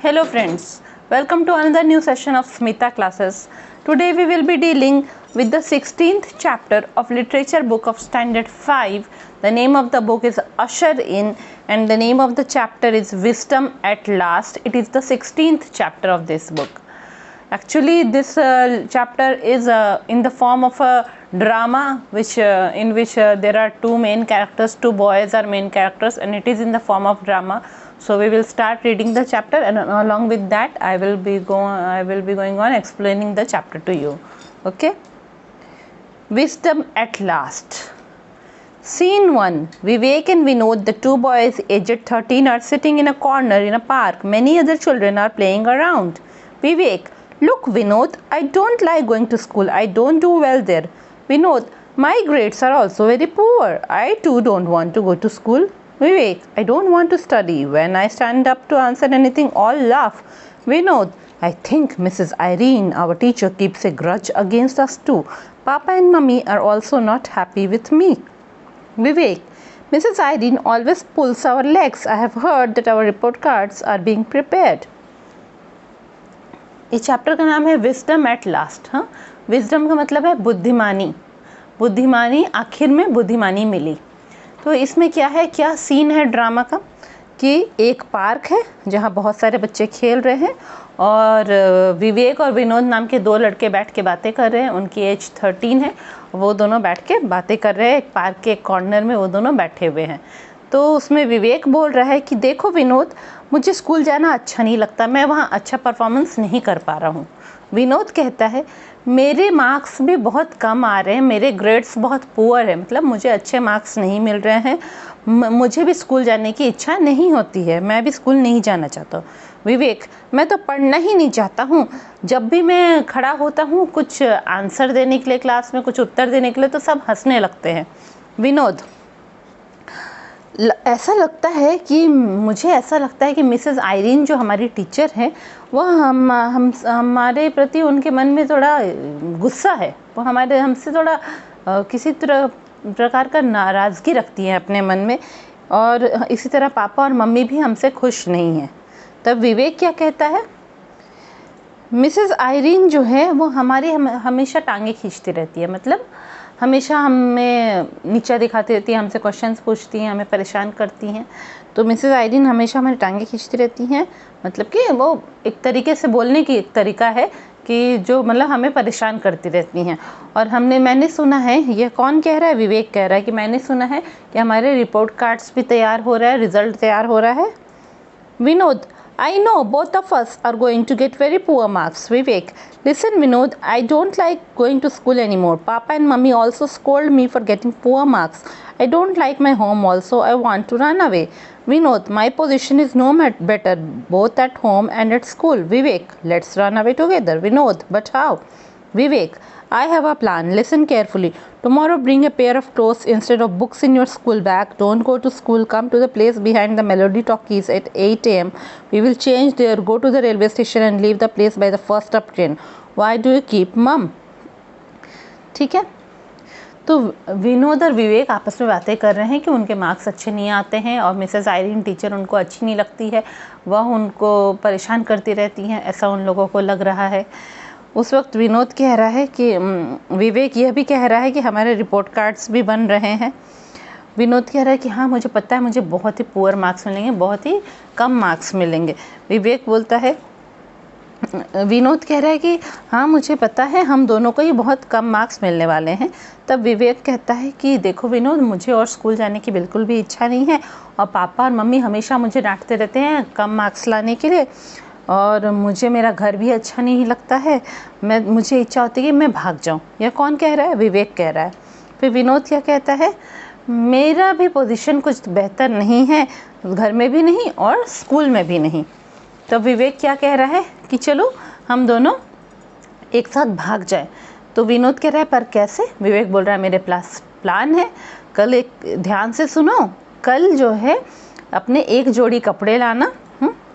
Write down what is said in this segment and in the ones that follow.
Hello friends, welcome to another new session of Smita classes. Today we will be dealing with the 16th chapter of literature book of standard 5. The name of the book is Usher In and the name of the chapter is Wisdom at Last. It is the 16th chapter of this book. Actually this chapter is in the form of a drama in which there are two main characters, two boys are main characters, and it is in the form of drama. So we will start reading the chapter, and along with that I will be going on explaining the chapter to you. Okay. Wisdom at Last. Scene 1. Vivek and Vinod, the two boys aged 13, are sitting in a corner in a park. Many other children are playing around. Vivek: Look, Vinod, I don't like going to school. I don't do well there. Vinod: My grades are also very poor. I too don't want to go to school. Vivek: I don't want to study. When I stand up to answer anything, all laugh. Vinod: I think Mrs. Irene, our teacher, keeps a grudge against us too. Papa and Mummy are also not happy with me. Vivek: Mrs. Irene always pulls our legs. I have heard that our report cards are being prepared. इस chapter का नाम है wisdom at last. हाँ, wisdom का मतलब है बुद्धिमानी. बुद्धिमानी, आखिर में बुद्धिमानी मिली. तो इसमें क्या है, क्या सीन है ड्रामा का कि एक पार्क है जहाँ बहुत सारे बच्चे खेल रहे हैं और विवेक और विनोद नाम के दो लड़के बैठ के बातें कर रहे हैं. उनकी एज 13 है. वो दोनों बैठ के बातें कर रहे हैं. एक पार्क के एक कॉर्नर में वो दोनों बैठे हुए हैं. तो उसमें विवेक बोल रहा है कि देखो विनोद, मुझे स्कूल जाना अच्छा नहीं लगता. मैं वहाँ अच्छा परफॉर्मेंस नहीं कर पा रहा हूँ. विनोद कहता है मेरे मार्क्स भी बहुत कम आ रहे हैं. मेरे ग्रेड्स बहुत पुअर है. मतलब मुझे अच्छे मार्क्स नहीं मिल रहे हैं. मुझे भी स्कूल जाने की इच्छा नहीं होती है. मैं भी स्कूल नहीं जाना चाहता हूँ. विवेक: मैं तो पढ़ना ही नहीं चाहता हूँ. जब भी मैं खड़ा होता हूँ कुछ आंसर देने के लिए, क्लास में कुछ उत्तर देने के लिए, तो सब हंसने लगते हैं. विनोद: मुझे ऐसा लगता है कि मिसेस आयरीन जो हमारी टीचर है वो हमारे प्रति उनके मन में थोड़ा गुस्सा है. वो हमसे थोड़ा किसी प्रकार का नाराज़गी रखती है अपने मन में, और इसी तरह पापा और मम्मी भी हमसे खुश नहीं हैं. तब विवेक क्या कहता है, मिसेस आयरीन जो है वो हमारी हमेशा टांगे खींचती रहती है. मतलब हमेशा हमें नीचा दिखाती रहती है, हमसे क्वेश्चंस पूछती हैं, हमें परेशान करती हैं. तो मिसेस आयरीन हमेशा हमारी टांगे खींचती रहती हैं. मतलब कि वो एक तरीके से बोलने की एक तरीका है कि जो मतलब हमें परेशान करती रहती हैं. और मैंने सुना है, ये कौन कह रहा है, विवेक कह रहा है कि मैंने सुना है कि हमारे रिपोर्ट कार्ड्स भी तैयार हो रहा है, रिजल्ट तैयार हो रहा है. Vinod: I know both of us are going to get very poor marks. Vivek: Listen Vinod, I don't like going to school anymore. Papa and Mummy also scold me for getting poor marks. I don't like my home also. I want to run away. Vinod: My position is no better both at home and at school. Vivek: Let's run away together. Vinod: But how? Vivek: I have a plan. Listen carefully. Tomorrow bring a pair of clothes instead of books in your school bag. Don't go to school. Come to the place behind the Melody Talkies at 8 a.m. We will change there. Go to the railway station and leave the place by the first up train. Why do you keep mum? ठीक है. तो विनोद और विवेक आपस में बातें कर रहे हैं कि उनके मार्क्स अच्छे नहीं आते हैं और मिसेस आयरीन टीचर उनको अच्छी नहीं लगती है. वह उनको परेशान करती रहती हैं, ऐसा उन लोगों को लग रहा है. उस वक्त विनोद कह रहा है कि विवेक यह भी कह रहा है कि हमारे रिपोर्ट कार्ड्स भी बन रहे हैं. विनोद कह रहा है कि हाँ मुझे पता है, मुझे बहुत ही पुअर मार्क्स मिलेंगे, बहुत ही कम मार्क्स मिलेंगे. विवेक बोलता है, विनोद कह रहा है कि हाँ मुझे पता है, हम दोनों को ही बहुत कम मार्क्स मिलने वाले हैं. तब विवेक कहता है कि देखो विनोद, मुझे और स्कूल जाने की बिल्कुल भी इच्छा नहीं है और पापा और मम्मी हमेशा मुझे डांटते रहते हैं कम मार्क्स लाने के लिए, और मुझे मेरा घर भी अच्छा नहीं लगता है. मुझे इच्छा होती है कि मैं भाग जाऊं. यह कौन कह रहा है, विवेक कह रहा है. फिर विनोद क्या कहता है, मेरा भी पोजीशन कुछ बेहतर नहीं है, घर में भी नहीं और स्कूल में भी नहीं. तो विवेक क्या कह रहा है कि चलो हम दोनों एक साथ भाग जाएं. तो विनोद कह रहा है पर कैसे. विवेक बोल रहा है मेरे प्लान है. कल एक ध्यान से सुनो, कल जो है अपने एक जोड़ी कपड़े लाना,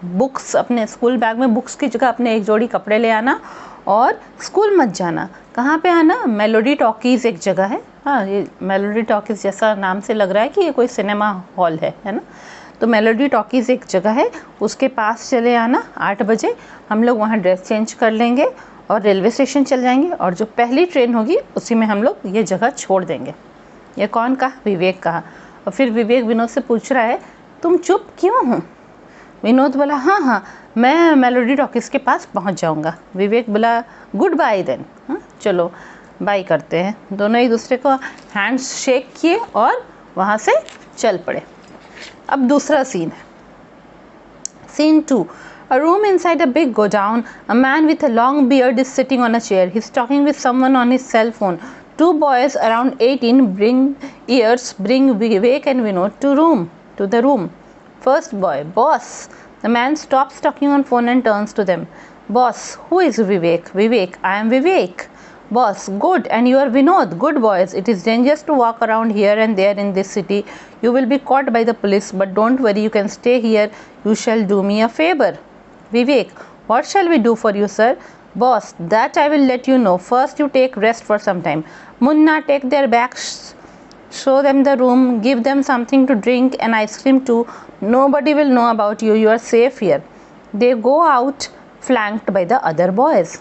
बुक्स अपने स्कूल बैग में बुक्स की जगह अपने एक जोड़ी कपड़े ले आना और स्कूल मत जाना. कहाँ पे आना, मेलोडी टॉकीज़ एक जगह है. हाँ, ये मेलोडी टॉकीज़ जैसा नाम से लग रहा है कि ये कोई सिनेमा हॉल है ना. तो मेलोडी टॉकीज़ एक जगह है, उसके पास चले आना 8 बजे। हम लोग वहाँ ड्रेस चेंज कर लेंगे और रेलवे स्टेशन चल जाएंगे, और जो पहली ट्रेन होगी उसी में हम लोग ये जगह छोड़ देंगे। ये कौन कहा? विवेक कहा। और फिर विवेक विनोद से पूछ रहा है, तुम चुप क्यों हो? विनोद बोला, हाँ हाँ मैं मेलोडी टॉकीज़ के पास पहुंच जाऊंगा। विवेक बोला, गुड बाय देन। हाँ चलो बाय करते हैं। दोनों एक दूसरे को हैंड्स शेक किए और वहाँ से चल पड़े। अब दूसरा सीन है, scene 2। A room inside a big godown. A man with a long beard is sitting on a chair. He's talking with someone on his cell phone. Two boys around 18 bring Vivek and Vinod to the room. First boy, boss. The man stops talking on phone and turns to them. Boss, who is Vivek? Vivek, I am Vivek. Boss, good. And you are Vinod. Good boys. It is dangerous to walk around here and there in this city. You will be caught by the police, but don't worry, you can stay here. You shall do me a favor. Vivek, what shall we do for you, sir? Boss, that I will let you know. First you take rest for some time. Munna, take their bags, show them the room, give them something to drink and ice cream too. Nobody will know about you. You are safe here. They go out flanked by the other boys.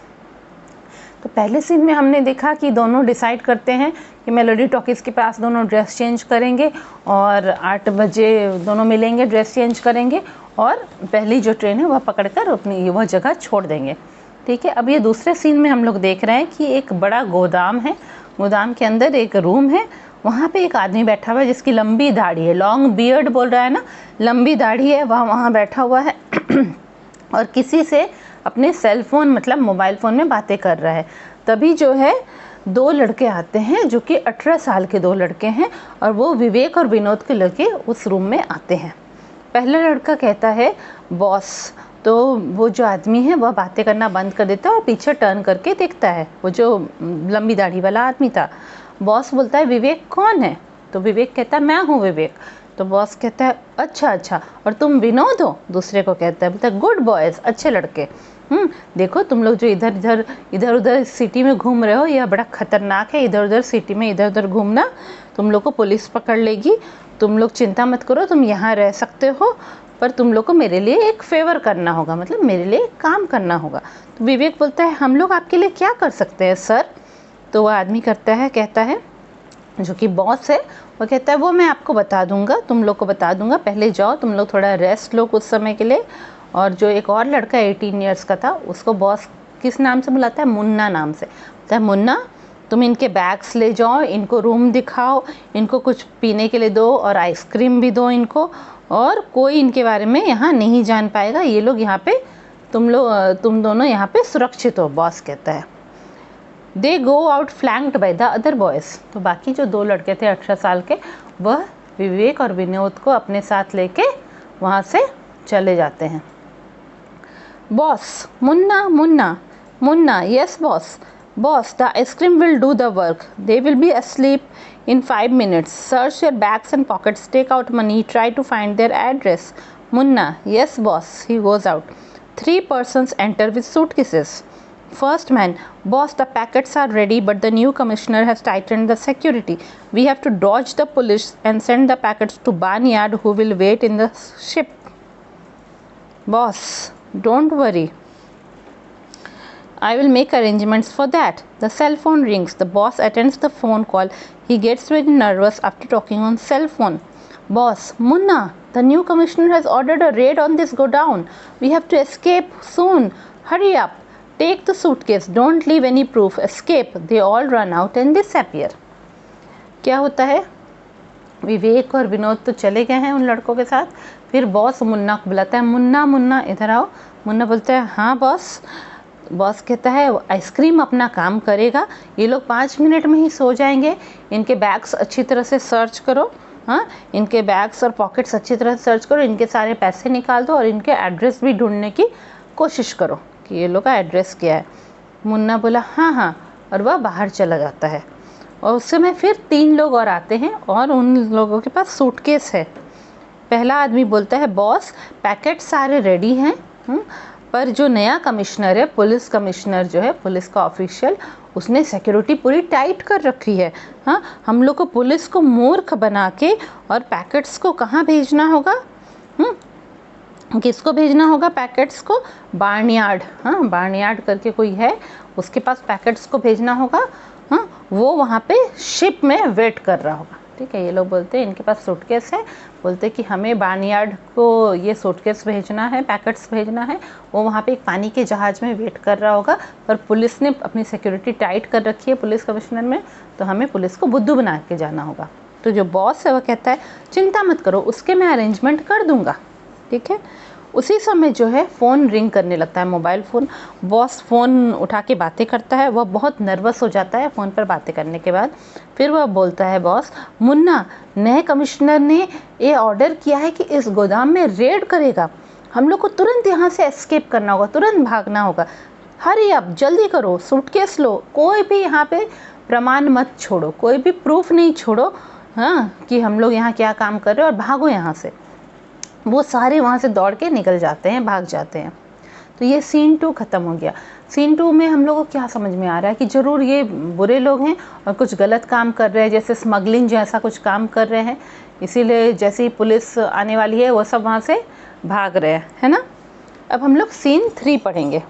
तो पहले scene में हमने देखा कि दोनों decide करते हैं कि मेलोडी टॉकीज़ के पास दोनों ड्रेस चेंज करेंगे और 8 बजे दोनों मिलेंगे, ड्रेस चेंज करेंगे और पहली जो ट्रेन है वह पकड़कर अपनी वह जगह छोड़ देंगे। ठीक है, अब ये दूसरे सीन में हम लोग देख रहे हैं कि एक बड़ा गोदाम है, गोदाम के अंदर एक रूम है, वहाँ पे एक आदमी बैठा हुआ है जिसकी लंबी दाढ़ी है, लॉन्ग बियर्ड बोल रहा है ना, लंबी दाढ़ी है, वह वहाँ बैठा हुआ है और किसी से अपने सेल फोन मतलब मोबाइल फ़ोन में बातें कर रहा है। तभी जो है 2 लड़के आते हैं जो कि 18 साल के 2 लड़के हैं और वो विवेक और विनोद के लड़के उस रूम में आते हैं। पहला लड़का कहता है बॉस, तो वो जो आदमी है वह बातें करना बंद कर देता है और पीछे टर्न करके देखता है, वो जो लंबी दाढ़ी वाला आदमी था। बॉस बोलता है विवेक कौन है? तो विवेक कहता है मैं हूँ विवेक। तो बॉस कहता है अच्छा अच्छा, और तुम विनोद हो? दूसरे को कहता है, बोलता है गुड बॉयज़, अच्छे लड़के। देखो तुम लोग जो इधर उधर सिटी में घूम रहे हो यह बड़ा खतरनाक है, इधर उधर सिटी में इधर उधर घूमना, तुम लोग को पुलिस पकड़ लेगी। तुम लोग चिंता मत करो, तुम यहाँ रह सकते हो, पर तुम लोग को मेरे लिए एक फेवर करना होगा, मतलब मेरे लिए एक काम करना होगा। तो विवेक बोलता है हम लोग आपके लिए क्या कर सकते हैं सर? तो वह आदमी कहता है जो कि बॉस है, वो कहता है वो मैं आपको बता दूंगा, तुम लोग को बता दूंगा, पहले जाओ तुम लोग थोड़ा रेस्ट लो कुछ समय के लिए। और जो एक और लड़का 18 ईयर्स का था उसको बॉस किस नाम से बुलाता है? मुन्ना नाम से। बोलता है मुन्ना तुम इनके बैग्स ले जाओ, इनको रूम दिखाओ, इनको कुछ पीने के लिए दो और आइसक्रीम भी दो इनको, और कोई इनके बारे में यहाँ नहीं जान पाएगा, ये लोग यहाँ पे तुम दोनों यहाँ पे सुरक्षित हो, बॉस कहता है। They go out flanked by the other boys. तो बाकी जो 2 लड़के थे 18 साल के, वह विवेक और विनोद को अपने साथ लेके वहाँ से चले जाते हैं। Boss, Munna, yes boss, the ice cream will do the work, they will be asleep in 5 minutes. Search your bags and pockets, take out money, try to find their address. Munna, yes boss. He goes out. 3 persons enter with suitcases. First man, boss, the packets are ready, but the new commissioner has tightened the security. We have to dodge the police and send the packets to Barnyard, who will wait in the ship. Boss, don't worry, I will make arrangements for that. The cell phone rings. The boss attends the phone call. He gets very nervous after talking on cell phone. Boss, Munna, the new commissioner has ordered a raid on this godown. We have to escape soon. Hurry up. Take the suitcase. Don't leave any proof. Escape. They all run out and disappear. क्या होता है? विवेक और विनोद तो चले गए हैं उन लड़कों के साथ। फिर बॉस मुन्ना को बुलाता है, मुन्ना इधर आओ। मुन्ना बोलता है हाँ बॉस। बॉस कहता है आइसक्रीम अपना काम करेगा, ये लोग 5 मिनट में ही सो जाएंगे, इनके बैग्स अच्छी तरह से सर्च करो, हाँ इनके बैग्स और पॉकेट्स अच्छी तरह से सर्च करो, इनके सारे पैसे निकाल दो और इनके एड्रेस भी ढूंढने की कोशिश करो कि ये लोग का एड्रेस क्या है। मुन्ना बोला हाँ, और वह बाहर चला जाता है। और उस समय फिर 3 लोग और आते हैं और उन लोगों के पास सूटकेस है। पहला आदमी बोलता है बॉस पैकेट सारे रेडी हैं, पर जो नया कमिश्नर है, पुलिस कमिश्नर जो है, पुलिस का ऑफिशियल, उसने सिक्योरिटी पूरी टाइट कर रखी है। हम लोग को पुलिस को मूर्ख बना के और पैकेट्स को कहाँ भेजना होगा? किसको भेजना होगा पैकेट्स को? बार्नयार्ड, हाँ बार्नयार्ड करके कोई है, उसके पास पैकेट्स को भेजना होगा। हाँ, वो वहाँ पे शिप में वेट कर रहा होगा। ठीक है, ये लोग बोलते हैं इनके पास सूटकेस है, बोलते हैं कि हमें बार्नयार्ड को ये सूटकेस भेजना है, पैकेट्स भेजना है। वो वहाँ पे एक पानी के जहाज़ में वेट कर रहा होगा, पर पुलिस ने अपनी सिक्योरिटी टाइट कर रखी है पुलिस कमिश्नर में, तो हमें पुलिस को बुद्धू बना के जाना होगा। तो जो बॉस है वो कहता है चिंता मत करो, उसके मैं अरेंजमेंट कर दूँगा। ठीक है, उसी समय जो है फ़ोन रिंग करने लगता है, मोबाइल फ़ोन। बॉस फ़ोन उठा के बातें करता है, वह बहुत नर्वस हो जाता है फ़ोन पर बातें करने के बाद। फिर वह बोलता है, बॉस मुन्ना, नए कमिश्नर ने ये ऑर्डर किया है कि इस गोदाम में रेड करेगा, हम लोग को तुरंत यहाँ से एस्केप करना होगा, तुरंत भागना होगा। हरी अप, जल्दी करो, सूटकेस लो, कोई भी यहाँ पे प्रमाण मत छोड़ो, कोई भी प्रूफ नहीं छोड़ो, हाँ, कि हम लोग यहाँ क्या काम कर रहे हैं, और भागो यहाँ से। वो सारे वहाँ से दौड़ के निकल जाते हैं, भाग जाते हैं। तो ये सीन 2 ख़त्म हो गया। सीन 2 में हम लोगों को क्या समझ में आ रहा है कि ज़रूर ये बुरे लोग हैं और कुछ गलत काम कर रहे हैं, जैसे स्मगलिंग जैसा कुछ काम कर रहे हैं, इसीलिए जैसे ही पुलिस आने वाली है वो सब वहाँ से भाग रहे हैं, है ना। अब हम लोग सीन 3 पढ़ेंगे।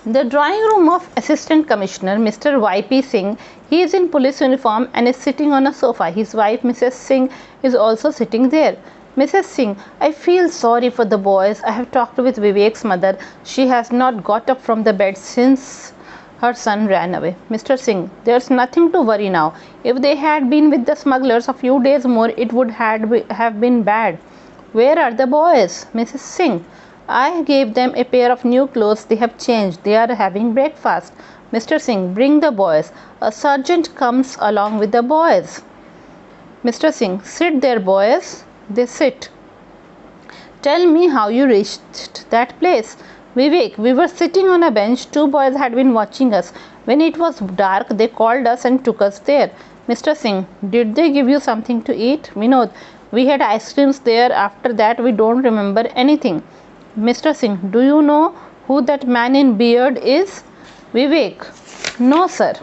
The drawing room of Assistant Commissioner Mr. Y.P. Singh. He is in police uniform and is sitting on a sofa. His wife Mrs. Singh is also sitting there. Mrs. Singh, I feel sorry for the boys. I have talked with Vivek's mother. She has not got up from the bed since her son ran away. Mr. Singh, there's nothing to worry now. If they had been with the smugglers a few days more, it would have been bad. Where are the boys? Mrs. Singh, I gave them a pair of new clothes. They have changed. They are having breakfast. Mr. Singh, bring the boys. A sergeant comes along with the boys. Mr. Singh, sit there, boys. They sit. Tell me how you reached that place. Vivek, we were sitting on a bench. 2 boys had been watching us. When it was dark, they called us and took us there. Mr. Singh, did they give you something to eat? Vinod, we had ice creams there. After that, we don't remember anything. Mr. Singh, do you know who that man in beard is? Vivek, no sir.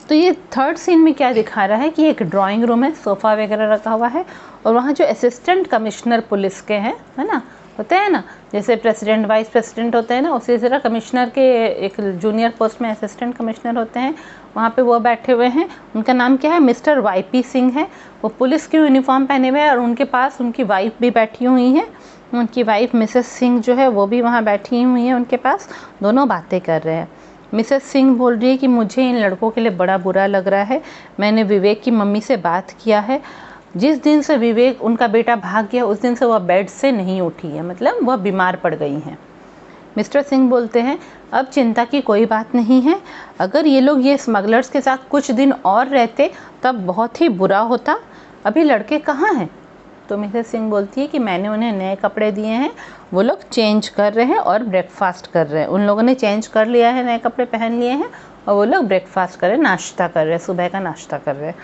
तो ये third scene में क्या दिखा रहा है कि एक drawing room है, सोफ़ा वगैरह रखा हुआ है, और वहाँ जो असिस्टेंट कमिश्नर पुलिस के हैं, है ना, होते हैं ना, जैसे प्रेसिडेंट वाइस प्रेसिडेंट होते हैं ना, उसी तरह कमिश्नर के एक जूनियर पोस्ट में असिस्टेंट कमिश्नर होते हैं, वहाँ पे वो बैठे हुए हैं। उनका नाम क्या है? मिस्टर वाई.पी. सिंह है। वो पुलिस की यूनिफॉर्म पहने हुए हैं और उनके पास उनकी वाइफ भी बैठी हुई हैं। उनकी वाइफ मिसेस सिंह जो है वो भी वहाँ बैठी हुई हैं उनके पास, दोनों बातें कर रहे हैं। मिसेस सिंह बोल रही है कि मुझे इन लड़कों के लिए बड़ा बुरा लग रहा है। मैंने विवेक की मम्मी से बात किया है, जिस दिन से विवेक उनका बेटा भाग गया उस दिन से वह बेड से नहीं उठी है, मतलब वह बीमार पड़ गई हैं। मिस्टर सिंह बोलते हैं अब चिंता की कोई बात नहीं है, अगर ये लोग ये स्मगलर्स के साथ कुछ दिन और रहते तब बहुत ही बुरा होता। अभी लड़के कहाँ हैं? तो मिसेस सिंह बोलती है कि मैंने उन्हें नए कपड़े दिए हैं, वो लोग चेंज कर रहे हैं और ब्रेकफास्ट कर रहे हैं। उन लोगों ने चेंज कर लिया है, नए कपड़े पहन लिए हैं और वो लोग ब्रेकफास्ट कर रहे हैं, नाश्ता कर रहे हैं, सुबह का नाश्ता कर रहे हैं।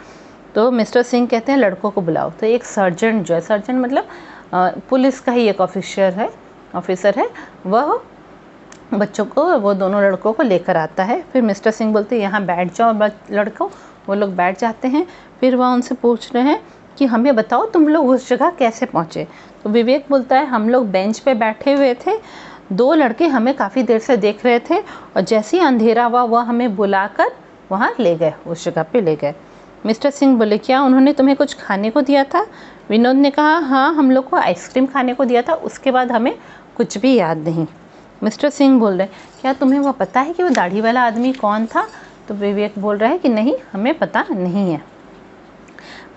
तो मिस्टर सिंह कहते हैं लड़कों को बुलाओ। तो एक सर्जेंट जो है, सर्जेंट मतलब पुलिस का ही एक ऑफिसर है, वह बच्चों को, वो दोनों लड़कों को लेकर आता है। फिर मिस्टर सिंह बोलते हैं यहाँ बैठ जाओ लड़कों। वो लोग बैठ जाते हैं। फिर वह उनसे पूछ रहे हैं कि हमें बताओ तुम लोग उस जगह कैसे पहुँचे। तो विवेक बोलता है हम लोग बेंच पे बैठे हुए थे, 2 लड़के हमें काफ़ी देर से देख रहे थे और जैसे ही अंधेरा हुआ वह हमें बुलाकर वहाँ ले गए, उस जगह पे ले गए। मिस्टर सिंह बोले क्या उन्होंने तुम्हें कुछ खाने को दिया था? विनोद ने कहा हाँ, हम लोग को आइसक्रीम खाने को दिया था, उसके बाद हमें कुछ भी याद नहीं। मिस्टर सिंह बोल रहे क्या तुम्हें वो पता है कि वो दाढ़ी वाला आदमी कौन था? तो विवेक बोल रहा है कि नहीं, हमें पता नहीं है।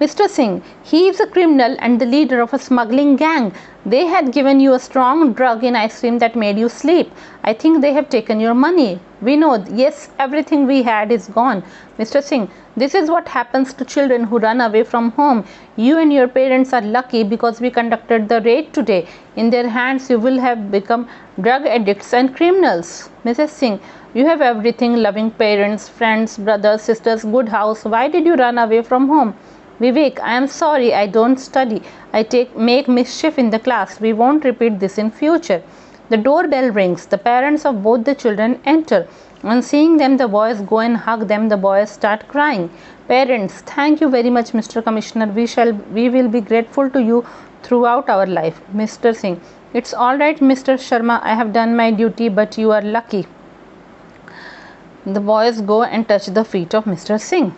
Mr. Singh, he is a criminal and the leader of a smuggling gang. They had given you a strong drug in ice cream that made you sleep. I think they have taken your money. Vinod, yes, everything we had is gone. Mr. Singh, this is what happens to children who run away from home. You and your parents are lucky because we conducted the raid today. In their hands, you will have become drug addicts and criminals. Mrs. Singh, you have everything, loving parents, friends, brothers, sisters, good house. Why did you run away from home? Vivek, I am sorry, I don't study. I make mischief in the class. We won't repeat this in future. The doorbell rings. The parents of both the children enter. On seeing them, the boys go and hug them. The boys start crying. Parents, thank you very much, Mr. Commissioner. We will be grateful to you throughout our life. Mr. Singh, it's all right, Mr. Sharma. I have done my duty, but you are lucky. The boys go and touch the feet of Mr. Singh.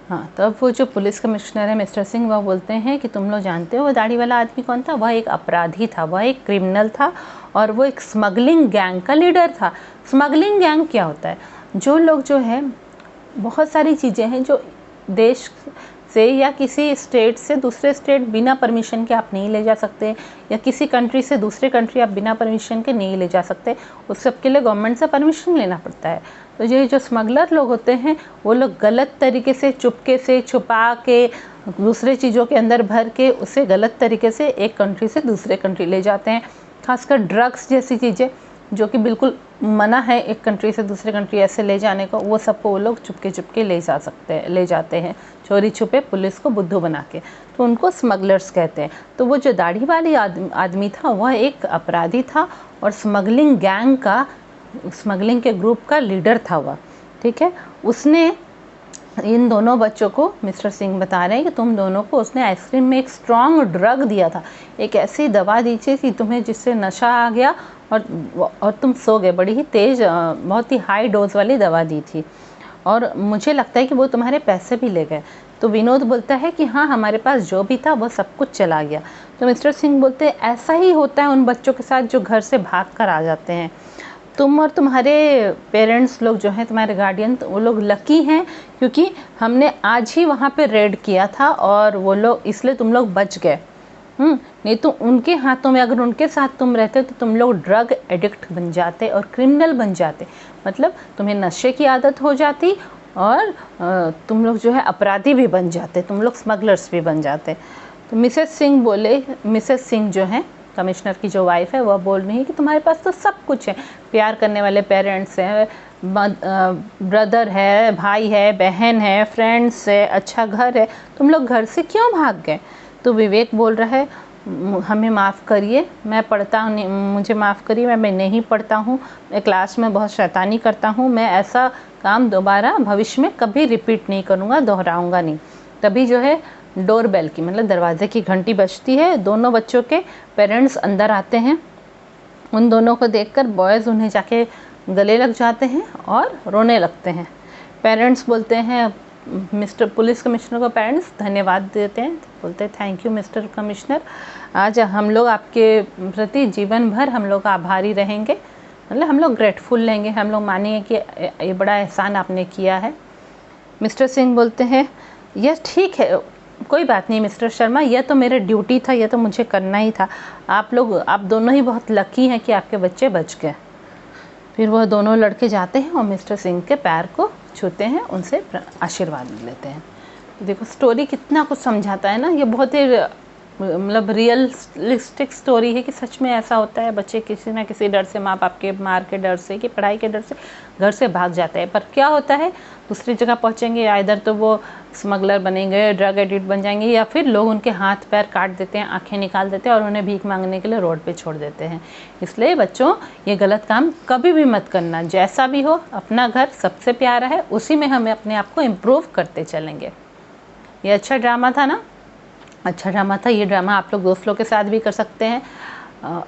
हाँ, तब वो जो police commissioner है mister Singh, वह बोलते हैं कि तुम लोग जानते हो वो दाढ़ी वाला आदमी कौन था? वह एक अपराधी था, वह एक क्रिमिनल था और वो एक स्मगलिंग गैंग का लीडर था। स्मगलिंग गैंग क्या होता है? जो लोग जो है, बहुत सारी चीज़ें हैं जो देश से या किसी स्टेट से दूसरे स्टेट बिना परमिशन के आप नहीं ले जा सकते, या किसी कंट्री से दूसरे कंट्री आप बिना परमिशन के नहीं ले जा सकते। उस सब के लिए गवर्नमेंट से परमिशन लेना पड़ता है। तो ये जो स्मगलर लोग होते हैं वो लोग गलत तरीके से, चुपके से, छुपा के, दूसरे चीज़ों के अंदर भर के उसे गलत तरीके से एक कंट्री से दूसरे कंट्री ले जाते हैं। खासकर ड्रग्स जैसी चीज़ें जो कि बिल्कुल मना है एक कंट्री से दूसरे कंट्री ऐसे ले जाने को, वो सबको वो लोग चुपके चुपके ले जाते हैं चोरी छुपे, पुलिस को बुद्धू बना के। तो उनको स्मगलर्स कहते हैं। तो वो जो दाढ़ी वाली आदमी था वह एक अपराधी था और स्मगलिंग गैंग का, स्मगलिंग के ग्रुप का लीडर था वह, ठीक है। उसने इन दोनों बच्चों को, मिस्टर सिंह बता रहे हैं कि तुम दोनों को उसने आइसक्रीम में एक स्ट्रॉन्ग ड्रग दिया था, एक ऐसी दवा दी थी कि तुम्हें जिससे नशा आ गया और तुम सो गए। बड़ी ही तेज़, बहुत ही हाई डोज वाली दवा दी थी और मुझे लगता है कि वो तुम्हारे पैसे भी ले गए। तो विनोद बोलता है कि हाँ, हमारे पास जो भी था वो सब कुछ चला गया। तो मिस्टर सिंह बोलते हैं ऐसा ही होता है उन बच्चों के साथ जो घर से भाग कर आ जाते हैं। तुम और तुम्हारे पेरेंट्स लोग जो हैं, तुम्हारे गार्डियन, वो लोग लकी हैं क्योंकि हमने आज ही वहाँ पे रेड किया था और वो लोग, इसलिए तुम लोग बच गए। नहीं तो उनके हाथों में, अगर उनके साथ तुम रहते तो तुम लोग ड्रग एडिक्ट बन जाते और क्रिमिनल बन जाते। मतलब तुम्हें नशे की आदत हो जाती और तुम लोग जो है अपराधी भी बन जाते, तुम लोग स्मगलर्स भी बन जाते। तो मिसेस सिंह बोले, मिसेस सिंह जो हैं कमिश्नर की जो वाइफ है, वह बोल रही है कि तुम्हारे पास तो सब कुछ है, प्यार करने वाले पेरेंट्स हैं, ब्रदर है, भाई है, बहन है, फ्रेंड्स है, अच्छा घर है, तुम लोग घर से क्यों भाग गए? तो विवेक बोल रहा है हमें माफ़ करिए, मैं पढ़ता नहीं, मुझे माफ़ करिए, मैं नहीं पढ़ता हूँ, मैं क्लास में बहुत शैतानी करता हूँ, मैं ऐसा काम दोबारा भविष्य में कभी रिपीट नहीं करूँगा, दोहराऊँगा नहीं। तभी जो है डोरबेल की, मतलब दरवाजे की घंटी बजती है। दोनों बच्चों के पेरेंट्स अंदर आते हैं। उन दोनों को देखकर बॉयज़ उन्हें जाके गले लग जाते हैं और रोने लगते हैं। पेरेंट्स बोलते हैं, मिस्टर पुलिस कमिश्नर को पेरेंट्स धन्यवाद देते हैं, बोलते हैं थैंक यू मिस्टर कमिश्नर, आज हम लोग आपके प्रति जीवन भर हम लोग आभारी रहेंगे, मतलब हम लोग ग्रेटफुल रहेंगे, हम लोग मानेंगे कि ये बड़ा एहसान आपने किया है। मिस्टर सिंह बोलते हैं यह ठीक है, कोई बात नहीं मिस्टर शर्मा, यह तो मेरा ड्यूटी था, यह तो मुझे करना ही था। आप दोनों ही बहुत लकी हैं कि आपके बच्चे बच गए। फिर वह दोनों लड़के जाते हैं और मिस्टर सिंह के पैर को छूते हैं, उनसे आशीर्वाद लेते हैं। तो देखो स्टोरी कितना कुछ समझाता है ना, ये बहुत ही मतलब रियलिस्टिक स्टोरी है कि सच में ऐसा होता है। बच्चे किसी ना किसी डर से, माँ बाप के मार के डर से, कि पढ़ाई के डर से घर से भाग जाते हैं। पर क्या होता है, दूसरी जगह पहुँचेंगे, या इधर तो वो स्मगलर बनेंगे, ड्रग एडिक्ट बन जाएंगे, या फिर लोग उनके हाथ पैर काट देते हैं, आंखें निकाल देते हैं और उन्हें भीख मांगने के लिए रोड पे छोड़ देते हैं। इसलिए बच्चों, ये गलत काम कभी भी मत करना। जैसा भी हो, अपना घर सबसे प्यारा है, उसी में हमें अपने आप को इम्प्रूव करते चलेंगे। ये अच्छा ड्रामा था ना, अच्छा ड्रामा था। ये ड्रामा आप लोग दोस्त लोग के साथ भी कर सकते हैं।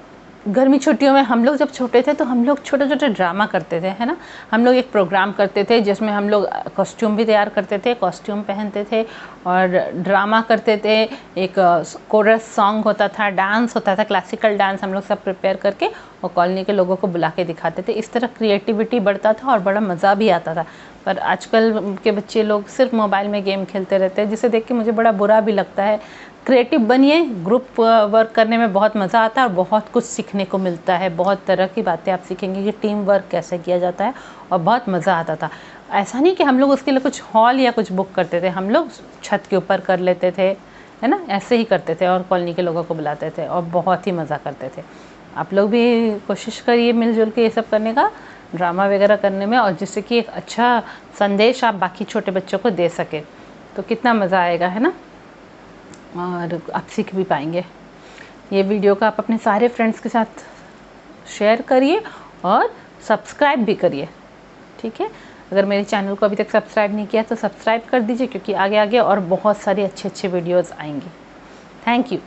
गर्मी छुट्टियों में हम लोग जब छोटे थे तो हम लोग छोटे छोटे ड्रामा करते थे, है ना। हम लोग एक प्रोग्राम करते थे जिसमें हम लोग कॉस्ट्यूम भी तैयार करते थे, कॉस्ट्यूम पहनते थे और ड्रामा करते थे। एक कोरस सॉन्ग होता था, डांस होता था, क्लासिकल डांस हम लोग सब प्रिपेयर करके और कॉलोनी के लोगों को बुला के दिखाते थे। इस तरह क्रिएटिविटी बढ़ता था और बड़ा मज़ा भी आता था। पर आजकल के बच्चे लोग सिर्फ मोबाइल में गेम खेलते रहते हैं, जिसे देख के मुझे बड़ा बुरा भी लगता है। क्रिएटिव बनिए, ग्रुप वर्क करने में बहुत मज़ा आता है और बहुत कुछ सीखने को मिलता है। बहुत तरह की बातें आप सीखेंगे कि टीम वर्क कैसे किया जाता है और बहुत मज़ा आता था। ऐसा नहीं कि हम लोग उसके लिए कुछ हॉल या कुछ बुक करते थे, हम लोग छत के ऊपर कर लेते थे, है ना, ऐसे ही करते थे और कॉलोनी के लोगों को बुलाते थे और बहुत ही मज़ा करते थे। आप लोग भी कोशिश करिए मिलजुल के ये सब करने का, ड्रामा वगैरह करने में, और जिससे कि एक अच्छा संदेश आप बाकी छोटे बच्चों को दे सके तो कितना मज़ा आएगा, है ना, और आप सीख भी पाएंगे। ये वीडियो का आप अपने सारे फ्रेंड्स के साथ शेयर करिए और सब्सक्राइब भी करिए, ठीक है। अगर मेरे चैनल को अभी तक सब्सक्राइब नहीं किया तो सब्सक्राइब कर दीजिए, क्योंकि आगे आगे और बहुत सारी अच्छे अच्छे वीडियोज़ आएंगी। Thank you.